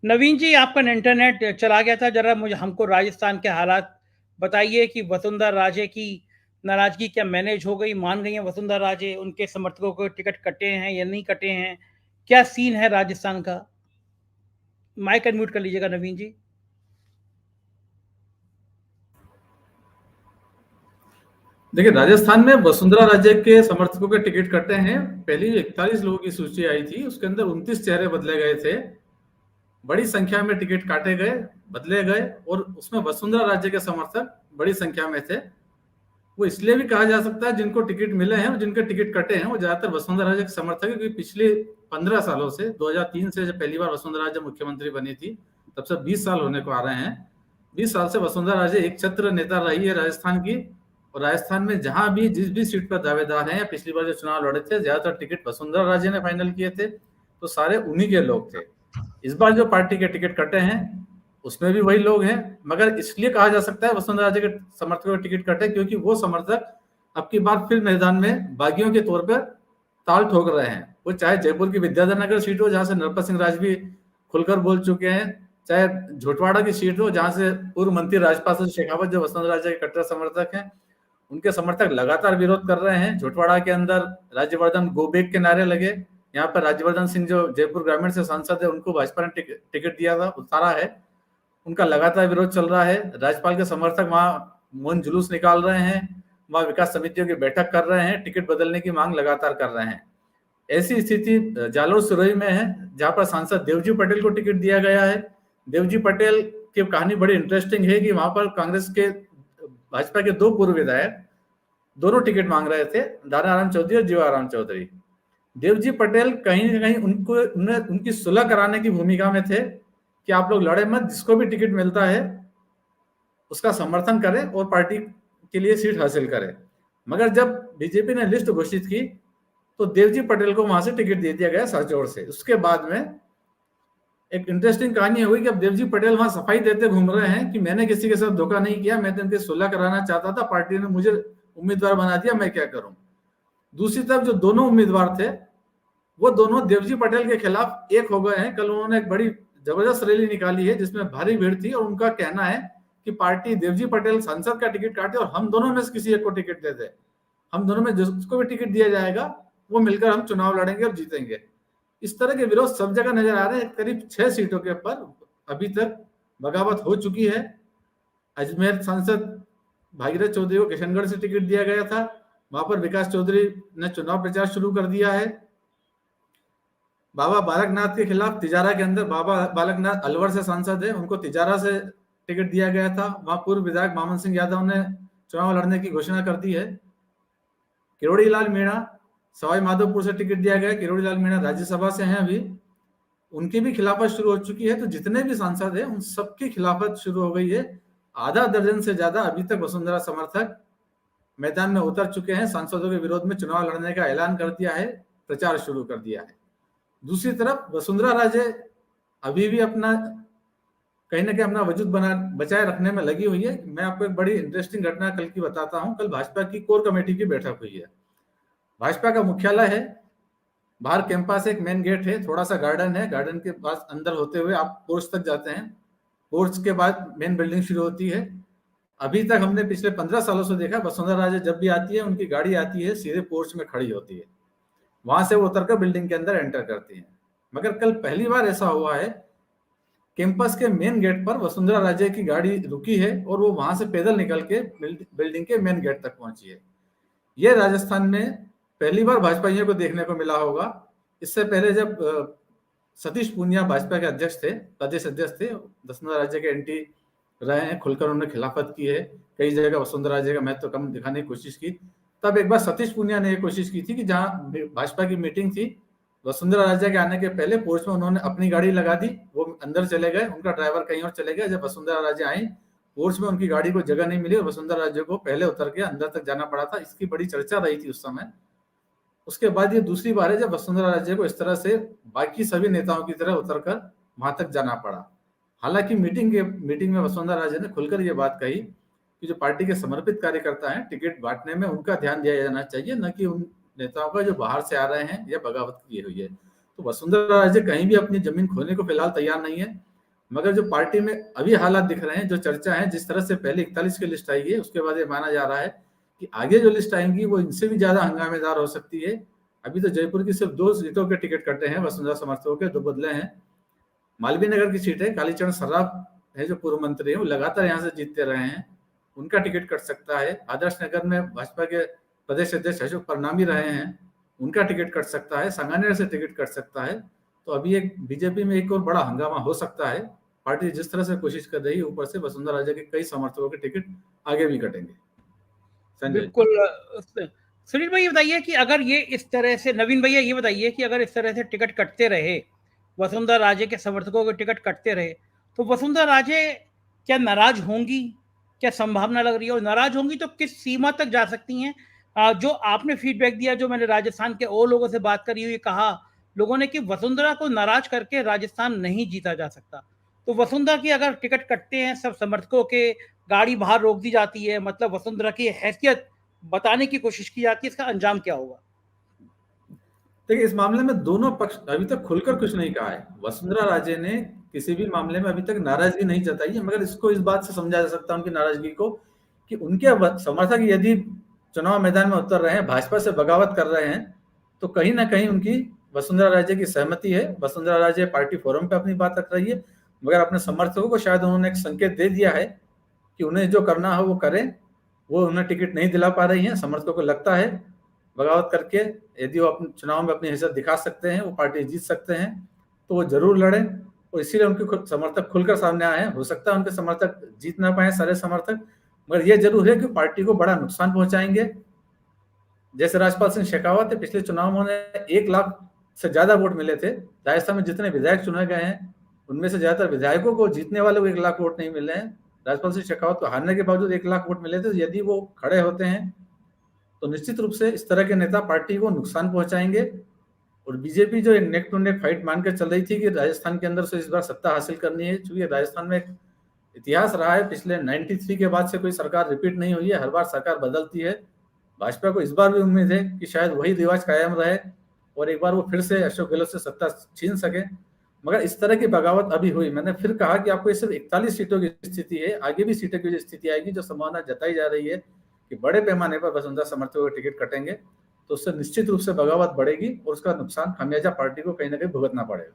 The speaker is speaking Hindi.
नवीन जी, आपका इंटरनेट चला गया था, ज़रा मुझे हमको राजस्थान के हालात बताइए कि वसुंधरा राजे की नाराज़गी क्या मैनेज हो गई, मान गई हैं वसुंधरा राजे, उनके समर्थकों को टिकट कटे हैं या नहीं कटे हैं? क्या सीन है राजस्थान का? माइक अनम्यूट कर लीजिएगा नवीन जी। देखिए, राजस्थान में वसुंधरा राजे के समर्थकों के टिकट कटे हैं। पहली 41 लोगों की सूची आई थी, उसके अंदर 29 चेहरे बदले गए थे। बड़ी संख्या में टिकट काटे गए, बदले गए, और उसमें वसुंधरा राजे के समर्थक बड़ी संख्या में थे। वो इसलिए भी कहा जा सकता है जिनको टिकट मिले हैं और जिनके टिकट कटे हैं वो ज्यादातर वसुंधरा राजे के समर्थक है, क्योंकि पिछले 15 सालों से 2003 से जब पहली बार वसुंधरा राजे मुख्यमंत्री बनी थी, तब से 20 साल होने को आ रहे हैं। 20 साल से वसुंधरा राजे एक छत्र नेता रही है राजस्थान की। और राजस्थान में जहां भी जिस भी सीट पर दावेदार हैं, या पिछली बार जो चुनाव लड़े थे, ज्यादातर टिकट वसुंधरा राजे ने फाइनल किए थे, तो सारे उन्हीं के लोग थे। इस बार जो पार्टी के टिकट कटे हैं उसमें भी वही लोग हैं, मगर इसलिए कहा जा सकता है वसुंधरा राजे के समर्थकों के टिकट कटे क्योंकि वो समर्थक अब की बार फिर मैदान में बागियों के तौर पर ताल ठोक रहे हैं। वो चाहे जयपुर की विद्याधर नगर सीट हो, जहां से नरपत सिंह राजवी खुलकर बोल चुके हैं, चाहे झोटवाड़ा की सीट हो, जहां से पूर्व मंत्री राजपाल शेखावत जो वसुंधरा राजे के कट्टर समर्थक हैं, उनके समर्थक लगातार विरोध कर रहे हैं। झोटवाड़ा के अंदर राज्यवर्धन गो बैक के नारे लगे। यहाँ पर राज्यवर्धन सिंह जो जयपुर ग्रामीण से सांसद है, उनको भाजपा ने टिकट दिया था, उतारा है, उनका लगातार विरोध चल रहा है। राज्यपाल के समर्थक वहां मौन जुलूस निकाल रहे हैं, वहां विकास समितियों की बैठक कर रहे हैं, टिकट बदलने की मांग लगातार कर रहे हैं। ऐसी स्थिति जालोर सिरोही में है, जहां पर सांसद देवजी पटेल को टिकट दिया गया है। देवजी पटेल की कहानी बड़ी इंटरेस्टिंग है कि वहां पर कांग्रेस के भाजपा के दो पूर्व विधायक दोनों टिकट मांग रहे थे, दानाराम चौधरी और जीवाराम चौधरी। देवजी पटेल कहीं ना कहीं उनकी सुलह कराने की भूमिका में थे कि आप लोग लड़े मत, जिसको भी टिकट मिलता है उसका समर्थन करें और पार्टी के लिए सीट हासिल करें। मगर जब बीजेपी ने लिस्ट घोषित की तो देवजी पटेल को वहां से टिकट दे दिया गया सरजोड़ से। उसके बाद में एक इंटरेस्टिंग कहानी हुई कि अब देवजी पटेल वहां सफाई देते घूम रहे हैं कि मैंने किसी के साथ धोखा नहीं किया, मैं तो इनकी सुलह कराना चाहता था, पार्टी ने मुझे उम्मीदवार बना दिया, मैं क्या करूं। दूसरी तरफ जो दोनों उम्मीदवार थे वो दोनों देवजी पटेल के खिलाफ एक हो गए हैं। कल उन्होंने एक बड़ी जबरदस्त रैली निकाली है जिसमें भारी भीड़ थी, और उनका कहना है कि पार्टी देवजी पटेल सांसद का टिकट काटे और हम दोनों में से किसी एक को टिकट दे दे, हम दोनों में जिसको भी टिकट दिया जाएगा वो मिलकर हम चुनाव लड़ेंगे और जीतेंगे। इस तरह के विरोध सब जगह नजर आ रहे हैं। करीब 6 सीटों के ऊपर अभी तक बगावत हो चुकी है। अजमेर सांसद भागीरथ चौधरी को किशनगढ़ से टिकट दिया गया था, वहां पर विकास चौधरी ने चुनाव प्रचार शुरू कर दिया है। बाबा बालकनाथ के खिलाफ तिजारा के अंदर बाबा बालकनाथ अलवर से सांसद है, उनको तिजारा से टिकट दिया गया था, वहां पूर्व विधायक मामन सिंह यादव ने चुनाव लड़ने की घोषणा कर दी है। किरोड़ी लाल मीणा सवाई माधोपुर से टिकट दिया गया, किरोड़ी लाल मीणा राज्यसभा से हैं अभी, उनकी भी खिलाफत शुरू हो चुकी है। तो जितने भी सांसद हैं उन सबकी खिलाफत शुरू हो गई है। आधा दर्जन से ज्यादा अभी तक वसुंधरा समर्थक मैदान में उतर चुके हैं, सांसदों के विरोध में चुनाव लड़ने का ऐलान कर दिया है, प्रचार शुरू कर दिया है। दूसरी तरफ वसुंधरा राजे अभी भी अपना कहीं ना कहीं अपना वजूद बचाए रखने में लगी हुई है। मैं आपको एक बड़ी इंटरेस्टिंग घटना कल की बताता हूं। कल भाजपा की कोर कमेटी की बैठक हुई है। भाजपा का मुख्यालय है, बाहर कैंपस एक मेन गेट है, थोड़ा सा गार्डन है, गार्डन के पास अंदर होते हुए आप पोर्च तक जाते हैं, पोर्च के बाद मेन बिल्डिंग शुरू होती है। अभी तक हमने पिछले 15 सालों से देखा वसुंधरा राजे जब भी आती है उनकी गाड़ी आती है सीधे पोर्च में खड़ी होती है, वहां से वो उतरकर बिल्डिंग के अंदर एंटर करती है। मगर कल पहली बार ऐसा हुआ है, कैंपस के मेन गेट पर वसुंधरा राजे की गाड़ी रुकी है और वो वहां से पैदल निकल के बिल्डिंग के मेन गेट तक पहुंची है। ये राजस्थान में पहली बार भाजपाइयों को देखने को मिला होगा। इससे पहले जब सतीश पूनिया भाजपा के अध्यक्ष थे, प्रदेश अध्यक्ष थे, वसुंधरा राजे के एंटी रहे हैं, खुलकर उन्होंने खिलाफत की है, कई जगह वसुंधरा राजे का महत्व कम दिखाने की कोशिश की। तब एक बार सतीश पूनिया ने यह कोशिश की थी कि जहां भाजपा की मीटिंग थी, वसुंधरा राजे के आने के पहले पोर्च में उन्होंने अपनी गाड़ी लगा दी, वो अंदर चले गए, उनका ड्राइवर कहीं और चले गए। जब वसुंधरा राजे आई पोर्च में उनकी गाड़ी को जगह नहीं मिली और वसुंधरा राजे को पहले उतर के अंदर तक जाना पड़ा था। इसकी बड़ी चर्चा रही थी उस समय। उसके बाद ये दूसरी बार है जब वसुंधरा राजे को इस तरह से बाकी सभी नेताओं की तरह उतरकर वहां तक जाना पड़ा। हालांकि मीटिंग में वसुंधरा राजे ने खुलकर ये बात कही कि जो पार्टी के समर्पित कार्यकर्ता हैं, टिकट बांटने में उनका ध्यान दिया जाना चाहिए, न कि उन नेताओं का जो बाहर से आ रहे हैं या बगावत की हुई है। तो वसुंधरा राजे कहीं भी अपनी जमीन खोने को फिलहाल तैयार नहीं है। मगर जो पार्टी में अभी हालात दिख रहे हैं, जो चर्चा है, जिस तरह से पहले 41 की लिस्ट आई है, उसके बाद ये माना जा रहा है कि आगे जो लिस्ट आएंगी वो इनसे भी ज्यादा हंगामेदार हो सकती है। अभी तो जयपुर की सिर्फ 2 सीटों के टिकट कटे हैं, वसुंधरा समर्थकों के 2 बदले हैं। मालवीय नगर की सीट है, कालीचरण सर्राफ है जो पूर्व मंत्री है, वो लगातार यहाँ से जीतते रहे हैं, उनका टिकट कट सकता है। आदर्श नगर में भाजपा के प्रदेश अध्यक्ष अशोक परनामी रहे हैं, उनका टिकट कट सकता है। सांगानेर से टिकट कट सकता है। तो अभी एक बीजेपी में एक और बड़ा हंगामा हो सकता है। पार्टी जिस तरह से कोशिश कर रही है, ऊपर से वसुंधरा राजे के कई समर्थकों के टिकट आगे भी कटेंगे। संजय। बिल्कुल। सुनील भाई ये बताइए कि अगर ये इस तरह से, नवीन भैया ये बताइए कि अगर इस तरह से टिकट कटते रहे, वसुंधरा राजे के समर्थकों के टिकट कटते रहे, तो वसुंधरा राजे क्या नाराज होंगी? क्या संभावना लग रही है? और नाराज होंगी तो किस सीमा तक जा सकती हैं? जो आपने फीडबैक दिया, जो मैंने राजस्थान के और लोगों से बात करी हुई, कहा लोगों ने कि वसुंधरा को नाराज करके राजस्थान नहीं जीता जा सकता। तो वसुंधरा की अगर टिकट कटते हैं, सब समर्थकों के गाड़ी बाहर रोक दी जाती है, मतलब वसुंधरा की हैसियत बताने की कोशिश की जाती है, इसका अंजाम क्या होगा? देखिए, इस मामले में दोनों पक्ष अभी तक खुलकर कुछ नहीं कहा है। वसुंधरा राजे ने किसी भी मामले में अभी तक नाराजगी नहीं जताई है, मगर इसको इस बात से समझा जा सकता है उनकी नाराजगी को कि उनके समर्थक यदि चुनाव मैदान में उतर रहे हैं, भाजपा से बगावत कर रहे हैं, तो कहीं ना कहीं उनकी वसुंधरा राजे की सहमति है। वसुंधरा राजे पार्टी फोरम पे अपनी बात रख रही है, मगर अपने समर्थकों को शायद उन्होंने एक संकेत दे दिया है कि उन्हें जो करना हो वो करें। वो उन्हें टिकट नहीं दिला पा रही हैं, समर्थकों को लगता है बगावत करके यदि वो अपने चुनाव में अपनी हैसियत दिखा सकते हैं, वो पार्टी जीत सकते हैं, तो वो जरूर लड़ें। और इसीलिए उनके समर्थक खुलकर सामने आए हैं। हो सकता है उनके समर्थक जीत ना पाए सारे समर्थक, मगर ये जरूर है कि पार्टी को बड़ा नुकसान पहुंचाएंगे। जैसे राजपाल सिंह शेखावत है, पिछले चुनाव में उन्हें 1 लाख से ज्यादा वोट मिले थे। राजस्थान में जितने विधायक चुने गए हैं, उनमें से ज्यादातर विधायकों को, जीतने वाले को 1 लाख वोट नहीं मिले हैं। राजपाल सिंह शेखावत को हारने के बावजूद 1 लाख वोट मिले थे। यदि वो खड़े होते हैं तो निश्चित रूप से इस तरह के नेता पार्टी को नुकसान पहुंचाएंगे। और बीजेपी जो नेक टू नेक फाइट मान कर चल रही थी कि राजस्थान के अंदर से इस बार सत्ता हासिल करनी है, क्योंकि राजस्थान में एक इतिहास रहा है, पिछले 93 के बाद से कोई सरकार रिपीट नहीं हुई है, हर बार सरकार बदलती है। भाजपा को इस बार भी उम्मीद है कि शायद वही रिवाज कायम रहे और एक बार वो फिर से अशोक गहलोत से सत्ता छीन सके। मगर इस तरह की बगावत अभी हुई, मैंने फिर कहा कि आपको ये सिर्फ 41 सीटों की स्थिति है, आगे भी सीटों की स्थिति आएगी, जो संभावना जताई जा रही है कि बड़े पैमाने पर वसुंधरा समर्थकों के टिकट कटेंगे, तो उससे निश्चित रूप से बगावत बढ़ेगी और उसका नुकसान खामियाजा पार्टी को कहीं ना कहीं भुगतना पड़ेगा।